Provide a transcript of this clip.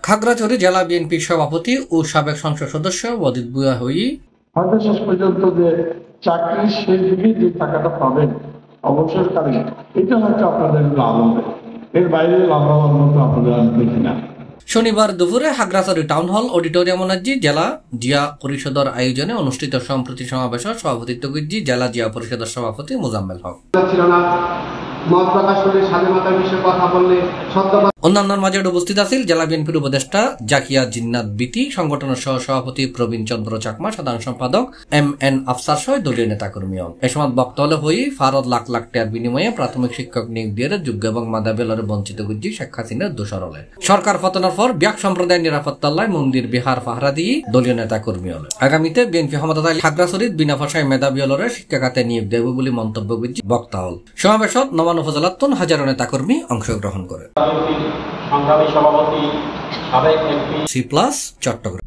খাগড়াছড়ি জেলা বিএনপির সভাপতি ও সাবেক সংসদ সদস্য ওয়াদিদ বুয়া হই হয়তো শেষ পর্যন্ত যে চাকরির শেষ দিকে যে টাকাটা পাবেন অবসরকালীন, এটা হয়তো আপনাদের লাভ হবে, এর বাইরে লাভ হওয়ার মতো আপনাদের আমি দেখি না। শনিবার দুপুরে খাগড়াছড়ি টাউন হল অডিটোরিয়াম জেলা জিয়া পরিষদের আয়োজনে অনুষ্ঠিত সম্প্রতি সমাবেশের সভাপতিত্ব করছি জেলা জিয়া পরিষদের সভাপতি মোজাম্মেল হক। অন্যান্যের মাঝে উপস্থিত আছেন জেলা বিএনপির উপদেষ্টা জাকিয়া জিন্নাত বিতি, সংগঠনের সহ সভাপতি প্রবীণ চন্দ্র চাকমা, সাধারণ সম্পাদক এম.এন. আফসার সহ দলীয় নেতাকর্মী। এ সময় বক্তব্য হয়ে ফারদ লাখ লাখ টাকার বিনিময়ে প্রাথমিক শিক্ষক নিয়োগ দিয়ে যোগ্য এবং মাদাবেলরে বঞ্চিত করছি শেখ হাসিনার দোষরলে। সরকার পতনের পর ব্যাক সম্প্রদায়ের নিরাপত্তায় মন্দির বিহার পাহারা দিয়ে দলীয় নেতাকর্মী হল। আগামীতে বিএনপি ক্ষমতা খাগড়াছড়ির বিনা ভাষায় মেধাবী হলরে শিক্ষা খাতে নিয়োগ দেব বলে মন্তব্য করছি বক্তা হল। সমাবেশত নবান উপজেলার হাজারো নেতাকর্মী অংশগ্রহণ করে। সংগ্রামী সভাপতি সাবেক এমপি চট্টগ্রাম।